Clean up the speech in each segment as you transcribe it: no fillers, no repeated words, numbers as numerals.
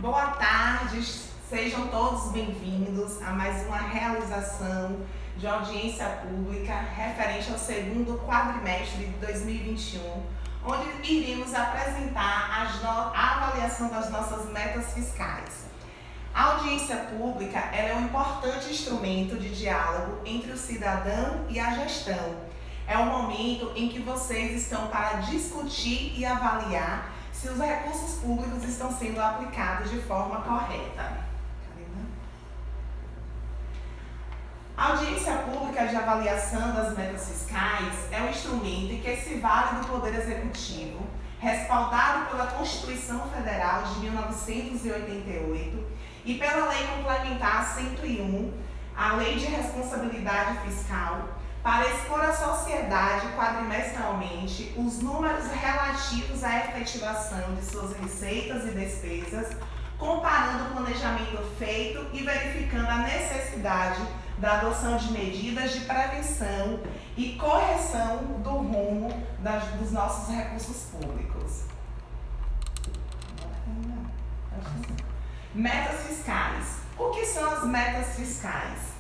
Boa tarde, sejam todos bem-vindos a mais uma realização de audiência pública referente ao segundo quadrimestre de 2021, onde iremos apresentar a avaliação das nossas metas fiscais. A audiência pública é um importante instrumento de diálogo entre o cidadão e a gestão. É o momento em que vocês estão para discutir e avaliar se os recursos públicos estão sendo aplicados de forma correta. A audiência pública de avaliação das metas fiscais é um instrumento em que se vale do Poder Executivo, respaldado pela Constituição Federal de 1988 e pela Lei Complementar 101, a Lei de Responsabilidade Fiscal, para expor à sociedade quadrimestralmente os números relativos à efetivação de suas receitas e despesas, comparando o planejamento feito e verificando a necessidade da adoção de medidas de prevenção e correção do rumo dos nossos recursos públicos. Metas fiscais. O que são as metas fiscais?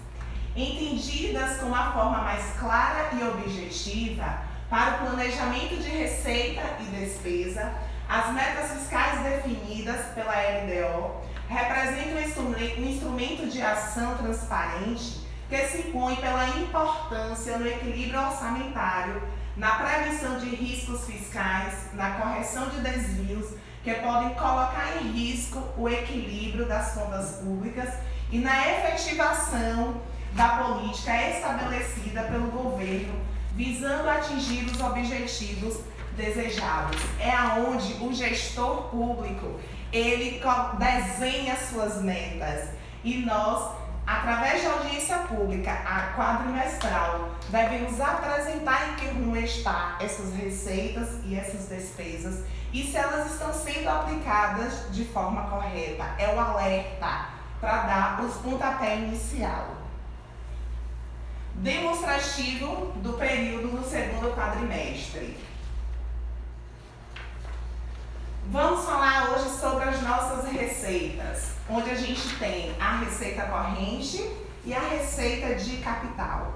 Entendidas como a forma mais clara e objetiva para o planejamento de receita e despesa, as metas fiscais definidas pela LDO representam um instrumento de ação transparente que se impõe pela importância no equilíbrio orçamentário, na prevenção de riscos fiscais, na correção de desvios que podem colocar em risco o equilíbrio das contas públicas e na efetivação da política estabelecida pelo governo, visando atingir os objetivos desejados. É aonde o gestor público, ele desenha suas metas e nós, através da audiência pública, a quadrimestral, devemos apresentar em que rumo está essas receitas e essas despesas e se elas estão sendo aplicadas de forma correta. É o alerta para dar os pontapé inicial. Demonstrativo do período no segundo quadrimestre. Vamos falar hoje sobre as nossas receitas, onde a gente tem a receita corrente e a receita de capital.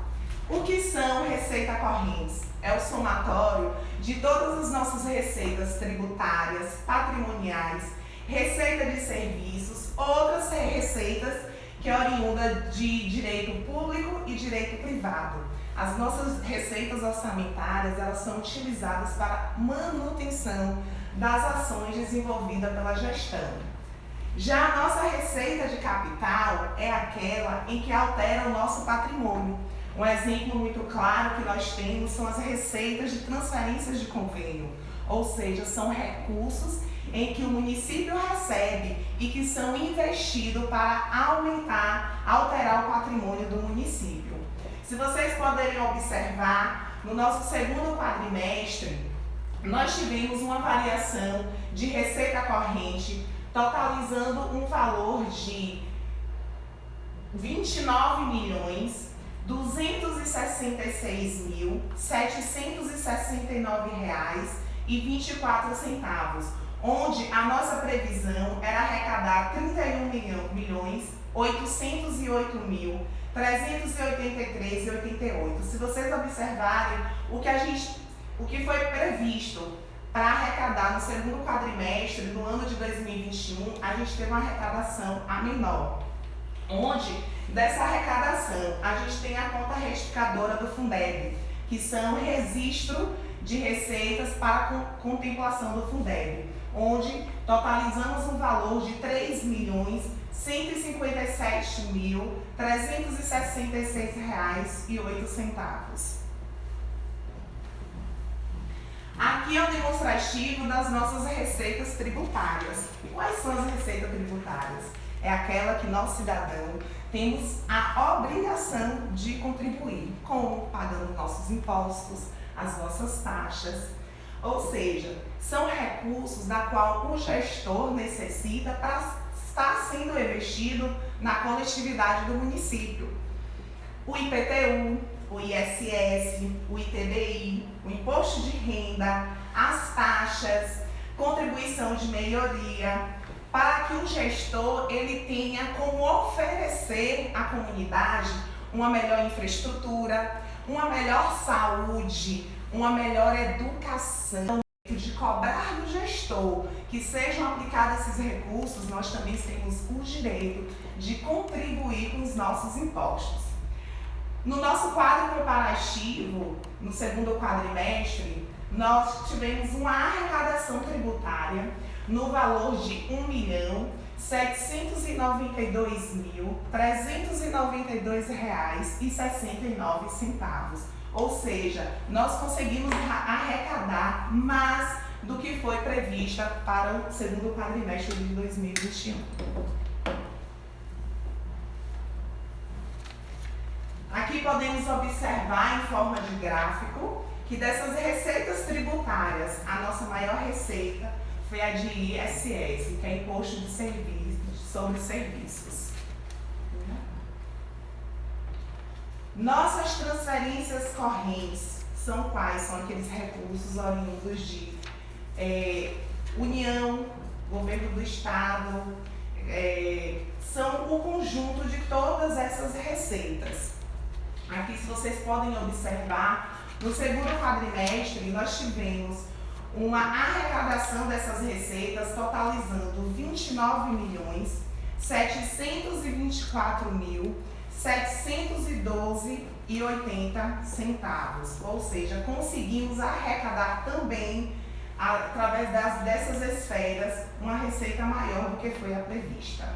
O que são receitas correntes? É o somatório de todas as nossas receitas tributárias, patrimoniais, receita de serviços, outras receitas que é oriunda de direito público e direito privado. As nossas receitas orçamentárias, elas são utilizadas para manutenção das ações desenvolvidas pela gestão. Já a nossa receita de capital é aquela em que altera o nosso patrimônio. Um exemplo muito claro que nós temos são as receitas de transferências de convênio, ou seja, são recursos em que o município recebe e que são investidos para alterar o patrimônio do município. Se vocês poderem observar, no nosso segundo quadrimestre, nós tivemos uma variação de receita corrente, totalizando um valor de R$ 29.266.769,24, onde a nossa previsão era arrecadar R$ 31.808.383,88. Se vocês observarem o que foi previsto para arrecadar no segundo quadrimestre do ano de 2021, a gente teve uma arrecadação a menor, onde dessa arrecadação a gente tem a conta retificadora do Fundeb, que são registro de receitas para contemplação do Fundeb, onde totalizamos um valor de R$ 3.157.366,08. Aqui é o demonstrativo das nossas receitas tributárias. Quais são as receitas tributárias? É aquela que nós, cidadãos, temos a obrigação de contribuir, como pagando nossos impostos, as nossas taxas. Ou seja, são recursos da qual o gestor necessita para estar sendo investido na coletividade do município. O IPTU, o ISS, o ITBI, o imposto de renda, as taxas, contribuição de melhoria, para que o gestor ele tenha como oferecer à comunidade uma melhor infraestrutura, uma melhor saúde, uma melhor educação, de cobrar do gestor que sejam aplicados esses recursos. Nós também temos o direito de contribuir com os nossos impostos. No nosso quadro comparativo, no segundo quadrimestre, nós tivemos uma arrecadação tributária no valor de R$ 1.792.392,69. Ou seja, nós conseguimos arrecadar mais do que foi prevista para o segundo quadrimestre de 2021. Aqui podemos observar em forma de gráfico que dessas receitas tributárias, a nossa maior receita foi a de ISS, que é Imposto de Serviços, sobre Serviços. Nossas transferências correntes são quais? São aqueles recursos oriundos de União, Governo do Estado, são o conjunto de todas essas receitas. Aqui, se vocês podem observar, no segundo quadrimestre nós tivemos uma arrecadação dessas receitas totalizando R$ 29.724.712,80, ou seja, conseguimos arrecadar também, através dessas esferas, uma receita maior do que foi a prevista.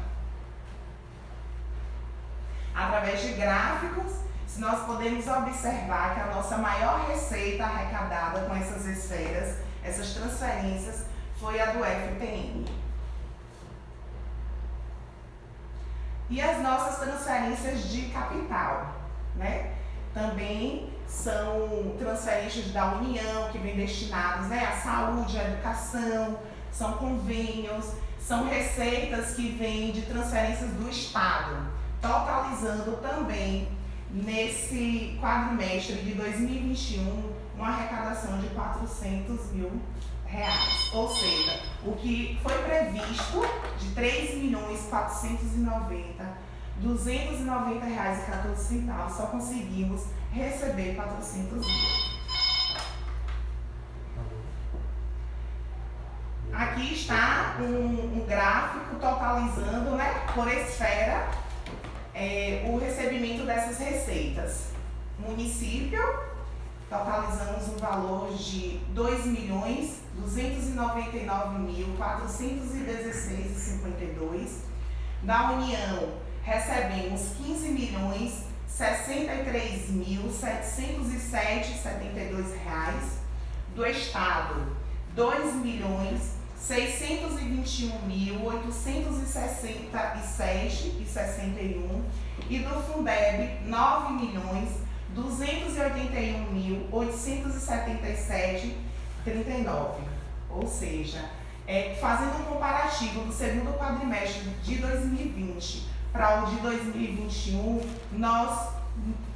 Através de gráficos, nós podemos observar que a nossa maior receita arrecadada com essas esferas, essas transferências, foi a do FPM. E as nossas transferências de capital, né? Também são transferências da União, que vem destinadas, né, à saúde, à educação, são convênios, são receitas que vêm de transferências do Estado, totalizando também, nesse quadrimestre de 2021, uma arrecadação de R$ 400 mil. Ou seja, o que foi previsto de R$ 3.490.290,14, só conseguimos receber 400 mil. Aqui está um gráfico totalizando, né, por esfera, o recebimento dessas receitas. Município, totalizamos um valor de R$ 2.299.416,52. Da União, recebemos R$ 15.063.707,72. Do Estado, R$ 2.621.867,61. E do Fundeb, R$ 9.281.877,39. Ou seja, fazendo um comparativo do segundo quadrimestre de 2020 para o de 2021, nós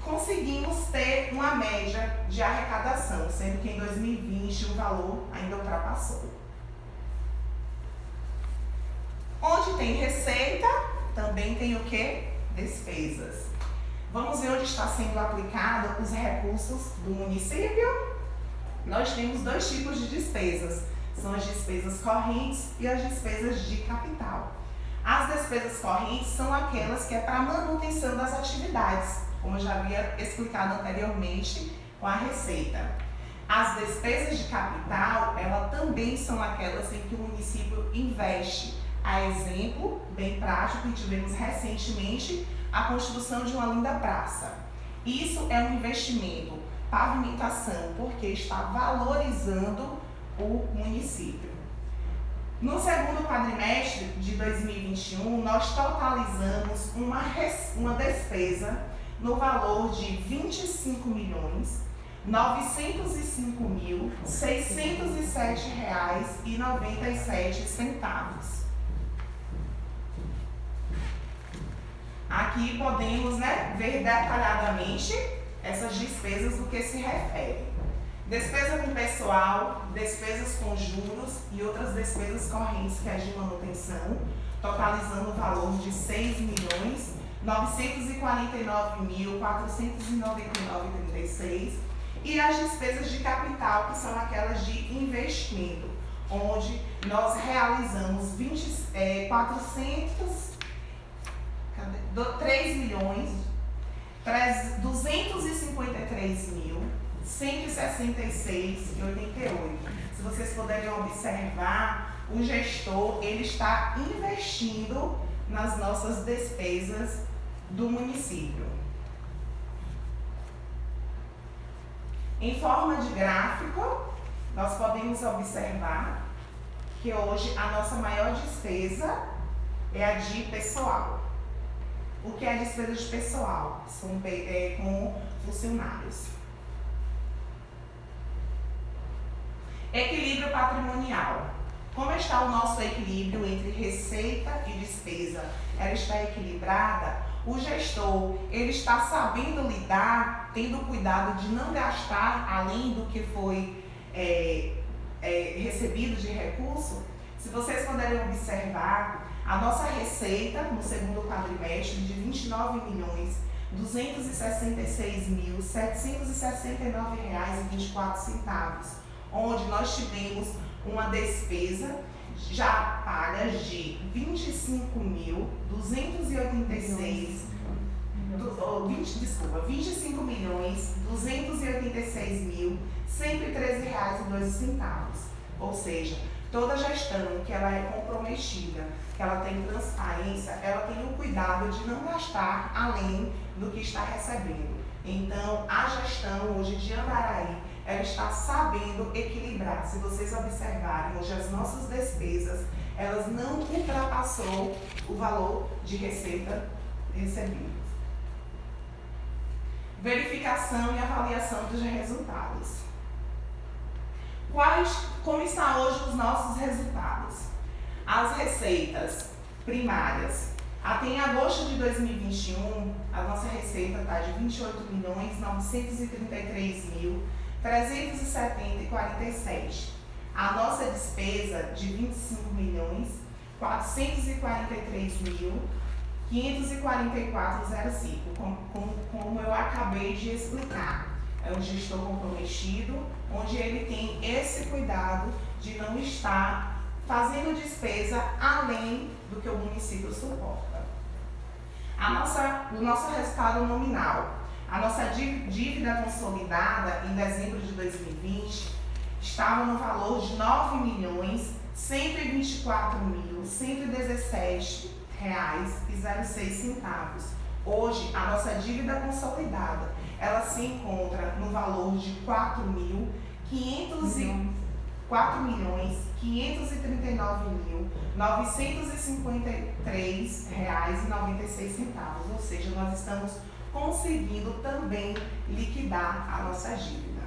conseguimos ter uma média de arrecadação, sendo que em 2020 o valor ainda ultrapassou. Onde tem receita, também tem o quê? Despesas. Vamos ver onde está sendo aplicado os recursos do município? Nós temos dois tipos de despesas. São as despesas correntes e as despesas de capital. As despesas correntes são aquelas que é para a manutenção das atividades, como eu já havia explicado anteriormente com a receita. As despesas de capital, elas também são aquelas em que o município investe. A exemplo, bem prático, que tivemos recentemente, a construção de uma linda praça. Isso é um investimento, pavimentação, porque está valorizando o município. No segundo quadrimestre de 2021, nós totalizamos uma despesa no valor de R$ 25.905.607,97. Aqui podemos, ver detalhadamente essas despesas do que se refere. Despesa com pessoal, despesas com juros e outras despesas correntes que é de manutenção, totalizando o valor de R$ 6.949.499,36, e as despesas de capital, que são aquelas de investimento, onde nós realizamos 3.253.166,88. Se vocês puderem observar, o gestor ele está investindo nas nossas despesas do município. Em forma de gráfico, nós podemos observar que hoje a nossa maior despesa é a de pessoal. O que é a despesa de pessoal? São com funcionários. Equilíbrio patrimonial. Como está o nosso equilíbrio entre receita e despesa? Ela está equilibrada? O gestor, ele está sabendo lidar, tendo cuidado de não gastar além do que foi recebido de recurso? Se vocês puderem observar, a nossa receita no segundo quadrimestre de R$ 29.266.769,24, onde nós tivemos uma despesa já paga de R$ 25.286.113,02, ou seja, toda gestão que ela é comprometida, que ela tem transparência, ela tem o cuidado de não gastar além do que está recebendo. Então, a gestão hoje de Andaraí, ela está sabendo equilibrar. Se vocês observarem, hoje as nossas despesas, elas não ultrapassou o valor de receita recebida. Verificação e avaliação dos resultados. Como estão hoje os nossos resultados? As receitas primárias. Até em agosto de 2021, a nossa receita está de R$ 28.973.370,47. A nossa despesa de R$ 25.443.544,05, como eu acabei de explicar. É um gestor comprometido, onde ele tem esse cuidado de não estar fazendo despesa além do que o município suporta. O nosso resultado nominal. A nossa dívida consolidada em dezembro de 2020 estava no valor de R$ 9.124.117,06. Hoje, a nossa dívida consolidada, ela se encontra no valor de R$ 4.539.953,96, ou seja, nós estamos conseguindo também liquidar a nossa dívida.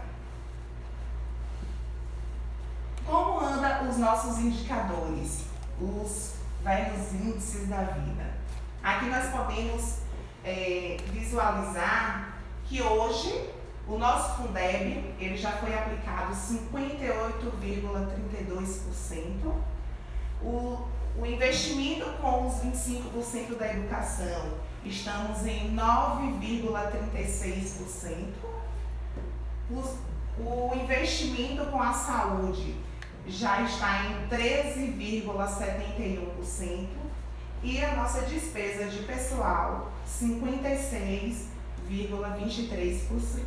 Como andam os nossos indicadores, os velhos índices da vida? Aqui nós podemos visualizar que hoje o nosso Fundeb ele já foi aplicado 58,32%. O investimento com os 25% da educação, estamos em 9,36%. O investimento com a saúde já está em 13,71%. E a nossa despesa de pessoal, 56,23%.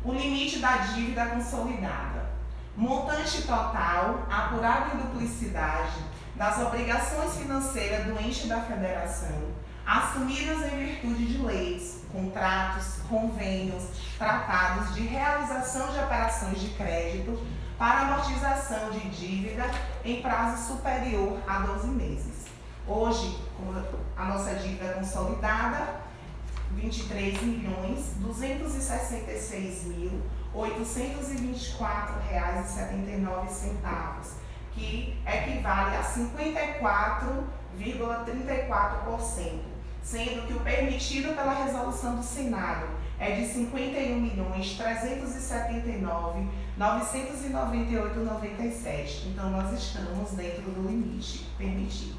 O limite da dívida consolidada. Montante total, apurado em duplicidade, das obrigações financeiras do ente da federação, assumidas em virtude de leis, contratos, convênios, tratados de realização de operações de crédito para amortização de dívida em prazo superior a 12 meses. Hoje, a nossa dívida consolidada, R$ 23.266.824,79, que equivale a 54,34%, sendo que o permitido pela resolução do Senado é de 51.379.998,97. Então, nós estamos dentro do limite permitido.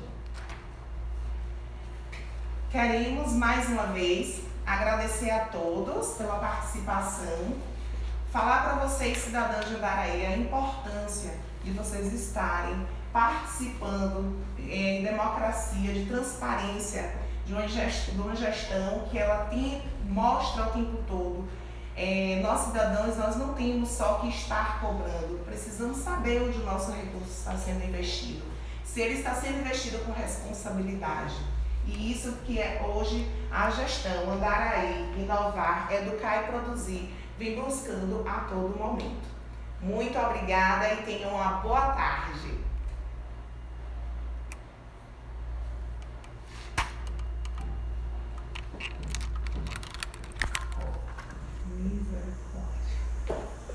Queremos, mais uma vez, agradecer a todos pela participação, falar para vocês, cidadãos de Andaraí, a importância de vocês estarem participando em democracia, de transparência, de uma gestão que ela mostra o tempo todo. Nós, cidadãos, nós não temos só que estar cobrando, precisamos saber onde o nosso recurso está sendo investido, se ele está sendo investido com responsabilidade. E isso que é hoje a gestão Andaraí, inovar, educar e produzir, vem buscando a todo momento. Muito obrigada e tenham uma boa tarde.